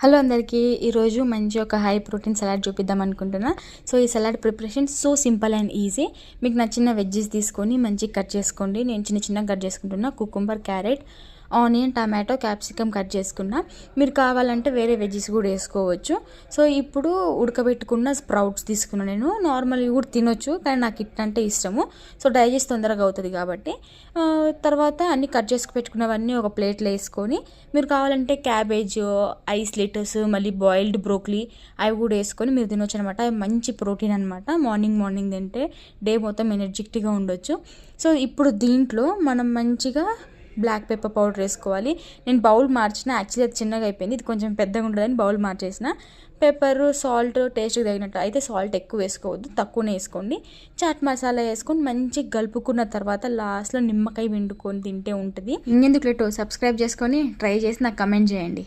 Hello అందరికీ ఈరోజు మంచి ఒక హై ప్రోటీన్ సలాడ్ చూపిద్దాం అనుకుంటున్నా. సో ఈ salad preparation so simple and easy. మీకు నచ్చిన వెజ్జెస్ తీసుకొని మంచిగా కట్ చేసుకోండి. నేను చిన్న కట్ చేసుకుంటున్నా. Cucumber, carrot, onion, tomato, capsicum cut చేసుకున్నా. మీరు కావాలంటే వేరే వెజ్జెస్ కూడా వేసుకోవచ్చు. సో ఇప్పుడు ఉడకబెట్టుకున్న స్ప్రౌట్స్ తీసుకున్నా. నేను నార్మల్ కూడా తినొచ్చు, కానీ నాకు ఇట్లంటే ఇష్టము. సో డైజెస్ట్ తొందరగా అవుతుంది కాబట్టి. తర్వాత అన్నీ కట్ చేసుకు పెట్టుకున్నవన్నీ ఒక ప్లేట్లో వేసుకొని, మీరు కావాలంటే క్యాబేజ్, ఐస్ లెటస్, మళ్ళీ బాయిల్డ్ బ్రోక్లీ అవి కూడా వేసుకొని మీరు తినొచ్చు అనమాట. అవి మంచి ప్రోటీన్ అనమాట. మార్నింగ్ తింటే డే మొత్తం ఎనర్జెటిక్గా ఉండొచ్చు. సో ఇప్పుడు దీంట్లో మనం మంచిగా బ్లాక్ పెప్పర్ పౌడర్ వేసుకోవాలి. నేను బౌల్ మార్చిన, యాక్చువల్లీ అది చిన్నగా అయిపోయింది, ఇది కొంచెం పెద్దగా ఉంటుందని బౌల్ మార్చేసిన. పెప్పర్, సాల్ట్ టేస్ట్కి తగినట్టు, అయితే సాల్ట్ ఎక్కువ వేసుకోవద్దు, తక్కువనే వేసుకోండి. చాట్ మసాలా వేసుకొని మంచిగా కలుపుకున్న తర్వాత లాస్ట్లో నిమ్మకాయ పిండుకొని తింటే ఉంటుంది. ఇంకెందుకు లేటు, సబ్స్క్రైబ్ చేసుకొని ట్రై చేసి నాకు కమెంట్ చేయండి.